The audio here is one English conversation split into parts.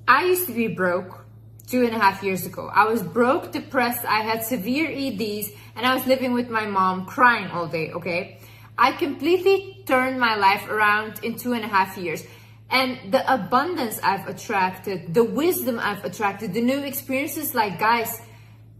I used to be broke 2.5 years ago. I was broke, depressed, I had severe EDs, and I was living with my mom crying all day, okay? I completely turned my life around in 2.5 years. And the abundance I've attracted, the wisdom I've attracted, the new experiences, like, guys,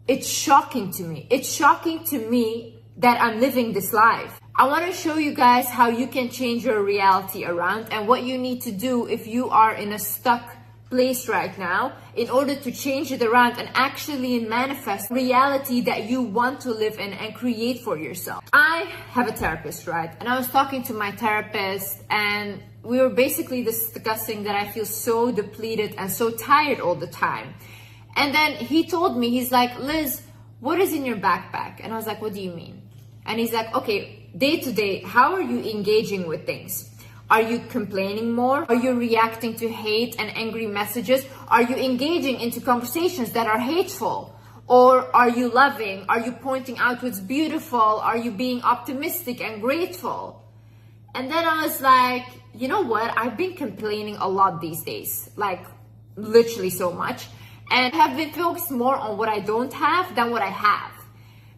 it's shocking to me. It's shocking to me that I'm living this life. I want to show you guys how you can change your reality around and what you need to do if you are in a stuck place right now in order to change it around and actually manifest reality that you want to live in and create for yourself. I have a therapist, right? And I was talking to my therapist and we were basically discussing that I feel so depleted and so tired all the time. And then he told me, he's like, Liz, what is in your backpack? And I was like, what do you mean? And he's like, okay, day to day, how are you engaging with things? Are you complaining more? Are you reacting to hate and angry messages? Are you engaging into conversations that are hateful? Or are you loving? Are you pointing out what's beautiful? Are you being optimistic and grateful? And then I was like, you know what? I've been complaining a lot these days, like literally so much, and have been focused more on what I don't have than what I have.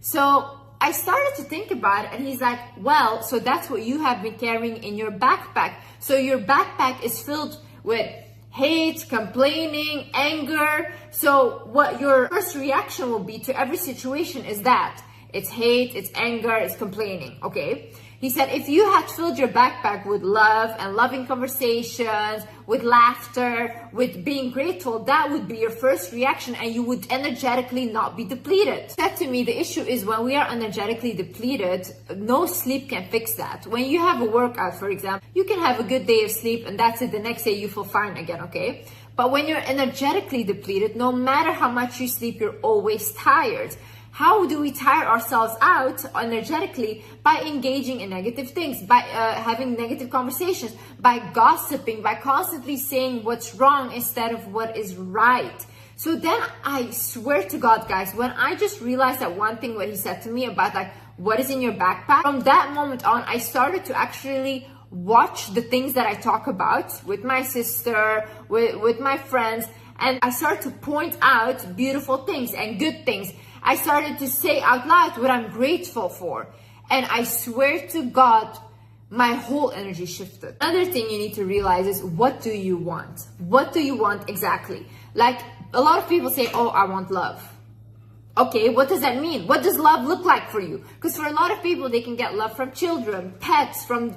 So I started to think about it, and he's like, well, so that's what you have been carrying in your backpack. So your backpack is filled with hate, complaining, anger. So what your first reaction will be to every situation is that it's hate, it's anger, it's complaining, okay? He said, if you had filled your backpack with love and loving conversations, with laughter, with being grateful, that would be your first reaction and you would energetically not be depleted. He said to me, the issue is when we are energetically depleted, no sleep can fix that. When you have a workout, for example, you can have a good day of sleep and that's it. The next day you feel fine again, okay? But when you're energetically depleted, no matter how much you sleep, you're always tired. How do we tire ourselves out energetically? By engaging in negative things, by having negative conversations, by gossiping, by constantly saying what's wrong instead of what is right. So then I swear to God, guys, when I just realized that one thing, what he said to me about like, what is in your backpack? From that moment on, I started to actually watch the things that I talk about with my sister, with my friends, and I started to point out beautiful things and good things. I started to say out loud what I'm grateful for. And I swear to God, my whole energy shifted. Another thing you need to realize is, what do you want? What do you want exactly? Like, a lot of people say, oh, I want love. Okay, what does that mean? What does love look like for you? Because for a lot of people, they can get love from children, pets, from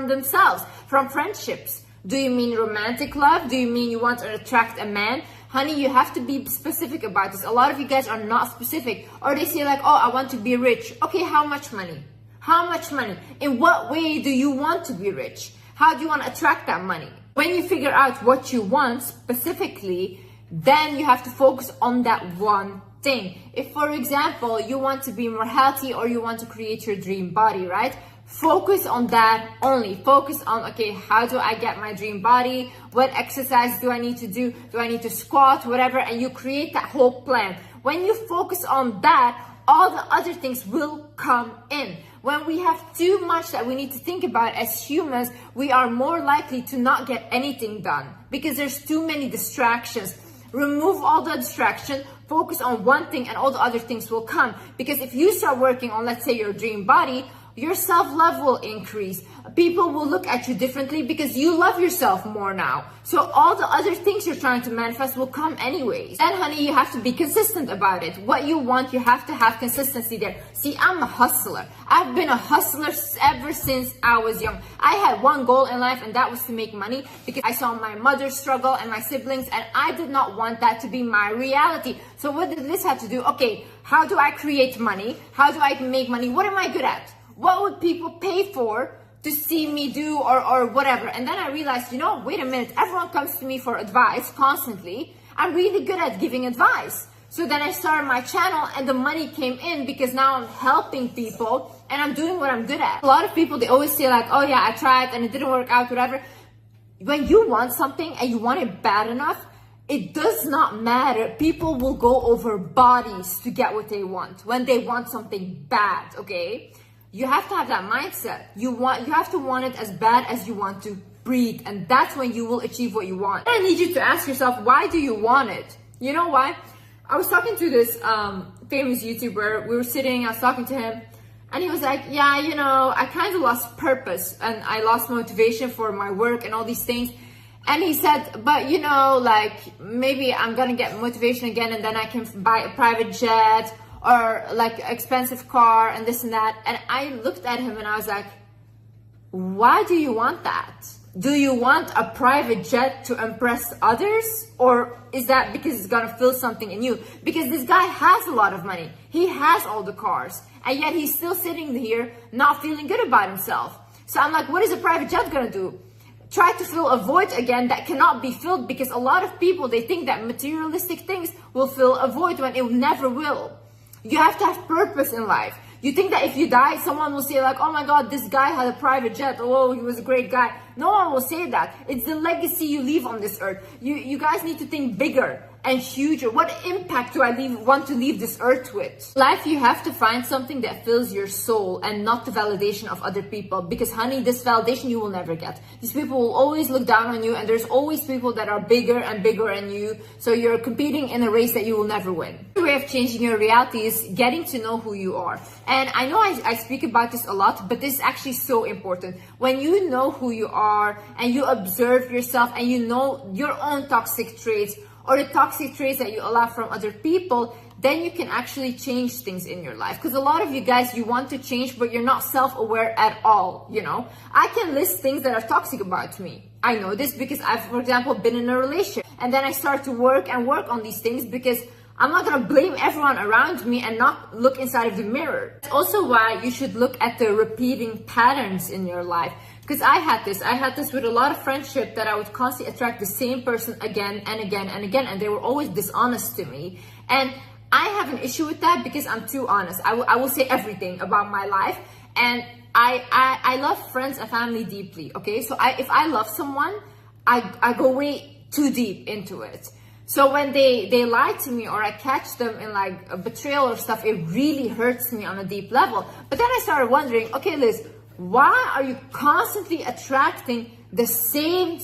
themselves, from friendships. Do you mean romantic love? Do you mean you want to attract a man? Honey, you have to be specific about this. A lot of you guys are not specific. Or they say like, oh, I want to be rich. Okay, how much money? How much money? In what way do you want to be rich? How do you want to attract that money? When you figure out what you want specifically, then you have to focus on that one thing. If, for example, you want to be more healthy or you want to create your dream body, right? Focus on that only. Focus on, okay, how do I get my dream body? What exercise do I need to do? Do I need to squat? Whatever. And you create that whole plan. When you focus on that, all the other things will come in. When we have too much that we need to think about as humans, we are more likely to not get anything done because there's too many distractions. Remove all the distraction, focus on one thing, and all the other things will come. Because if you start working on, let's say, your dream body, your self-love will increase. People will look at you differently because you love yourself more now. So all the other things you're trying to manifest will come anyways. And honey, you have to be consistent about it. What you want, you have to have consistency there. See, I'm a hustler. I've been a hustler ever since I was young. I had one goal in life, and that was to make money because I saw my mother struggle and my siblings, and I did not want that to be my reality. So what did this have to do? Okay, how do I create money? How do I make money? What am I good at? What would people pay for to see me do or whatever? And then I realized, you know, wait a minute, everyone comes to me for advice constantly. I'm really good at giving advice. So then I started my channel and the money came in because now I'm helping people and I'm doing what I'm good at. A lot of people, they always say like, oh yeah, I tried and it didn't work out, whatever. When you want something and you want it bad enough, it does not matter. People will go over bodies to get what they want when they want something bad, okay? You have to have that mindset. You have to want it as bad as you want to breathe, and that's when you will achieve what you want. I need you to ask yourself, why do you want it? You know why? I was talking to this famous YouTuber. We were sitting, I was talking to him, and he was like, yeah, you know, I kind of lost purpose and I lost motivation for my work and all these things. And he said, but you know, like maybe I'm gonna get motivation again and then I can buy a private jet or like an expensive car and this and that. And I looked at him and I was like, why do you want that? Do you want a private jet to impress others? Or is that because it's gonna feel something in you? Because this guy has a lot of money. He has all the cars. And yet he's still sitting here not feeling good about himself. So I'm like, what is a private jet gonna do? Try to fill a void again that cannot be filled, because a lot of people, they think that materialistic things will fill a void when it never will. You have to have purpose in life. You think that if you die, someone will say like, oh my God, this guy had a private jet. Oh, he was a great guy. No one will say that. It's the legacy you leave on this earth. You guys need to think bigger and huger. What impact do I want to leave this earth with? Life, you have to find something that fills your soul and not the validation of other people. Because honey, this validation you will never get. These people will always look down on you, and there's always people that are bigger and bigger than you. So you're competing in a race that you will never win. The way of changing your reality is getting to know who you are. And I know I speak about this a lot, but this is actually so important. When you know who you are and you observe yourself and you know your own toxic traits, or the toxic traits that you allow from other people, then you can actually change things in your life. Because a lot of you guys, you want to change, but you're not self-aware at all, you know? I can list things that are toxic about me. I know this because I've, for example, been in a relationship. And then I start to work on these things, because I'm not gonna blame everyone around me and not look inside of the mirror. That's also why you should look at the repeating patterns in your life. Because I had this with a lot of friendship, that I would constantly attract the same person again and again and again, and they were always dishonest to me. And I have an issue with that because I'm too honest. I will say everything about my life, and I love friends and family deeply, okay? So if I love someone, I go way too deep into it. So when they lie to me, or I catch them in like a betrayal or stuff, it really hurts me on a deep level. But then I started wondering, okay, Liz, why are you constantly attracting the same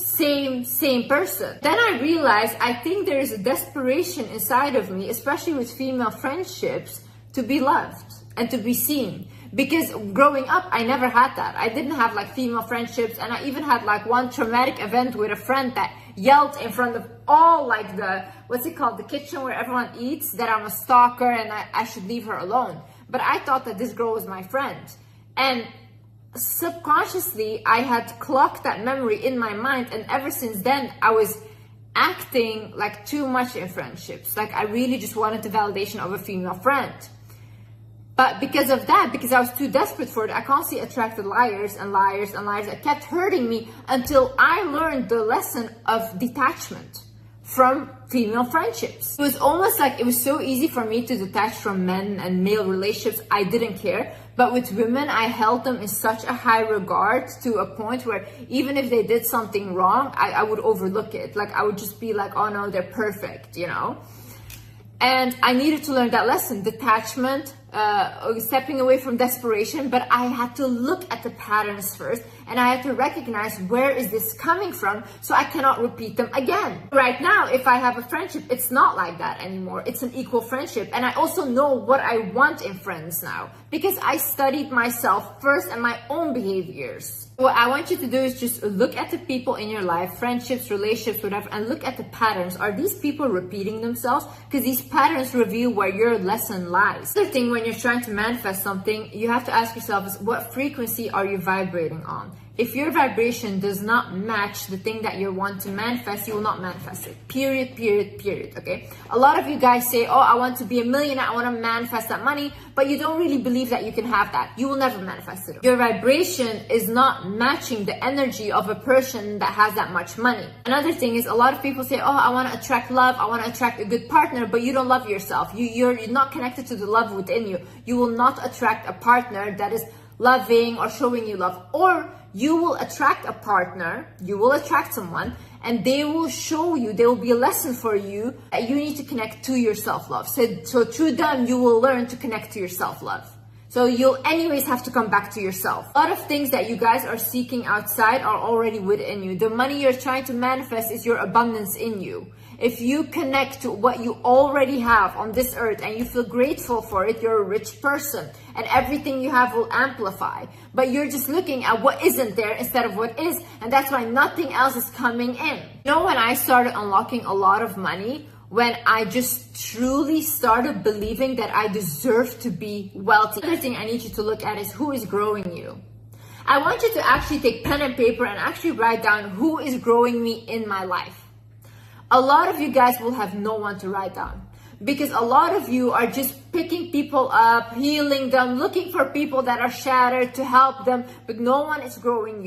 person? Then I realized, I think there is a desperation inside of me, especially with female friendships, to be loved and to be seen. Because growing up, I never had that. I didn't have like female friendships, and I even had like one traumatic event with a friend that yelled in front of all like the, what's it called, the kitchen where everyone eats, that I'm a stalker and I should leave her alone. But I thought that this girl was my friend. And subconsciously, I had clocked that memory in my mind, and ever since then, I was acting like too much in friendships. Like I really just wanted the validation of a female friend. But because of that, because I was too desperate for it, I constantly attracted liars and liars and liars that kept hurting me, until I learned the lesson of detachment from female friendships. It was almost like it was so easy for me to detach from men and male relationships. I didn't care. But with women, I held them in such a high regard, to a point where even if they did something wrong, I would overlook it. Like I would just be like, oh no, they're perfect, you know? And I needed to learn that lesson, detachment, stepping away from desperation. But I had to look at the patterns first, and I had to recognize, where is this coming from, so I cannot repeat them again. Right now, if I have a friendship, it's not like that anymore. It's an equal friendship. And I also know what I want in friends now, because I studied myself first and my own behaviors. What I want you to do is just look at the people in your life, friendships, relationships, whatever, and look at the patterns. Are these people repeating themselves? Because these patterns reveal where your lesson lies. The thing, when you're trying to manifest something, you have to ask yourself is, what frequency are you vibrating on? If your vibration does not match the thing that you want to manifest, you will not manifest it. Period, period, period, okay? A lot of you guys say, oh, I want to be a millionaire, I want to manifest that money, but you don't really believe that you can have that. You will never manifest it. Your vibration is not matching the energy of a person that has that much money. Another thing is, a lot of people say, oh, I want to attract love, I want to attract a good partner, but you don't love yourself. You're not connected to the love within you. You will not attract a partner that is loving or showing you love. Or you will attract a partner, you will attract someone, and they will show you, there will be a lesson for you that you need to connect to your self-love. So through them, you will learn to connect to your self-love. So So you'll anyways have to come back to yourself. A lot of things that you guys are seeking outside are already within you. The money you're trying to manifest is your abundance in you. If you connect to what you already have on this earth and you feel grateful for it, you're a rich person and everything you have will amplify. But you're just looking at what isn't there instead of what is, and that's why nothing else is coming in. You know, when I started unlocking a lot of money, when I just truly started believing that I deserve to be wealthy. Another thing I need you to look at is who is growing you. I want you to actually take pen and paper and actually write down who is growing me in my life. A lot of you guys will have no one to write down because a lot of you are just picking people up, healing them, looking for people that are shattered to help them, but no one is growing you.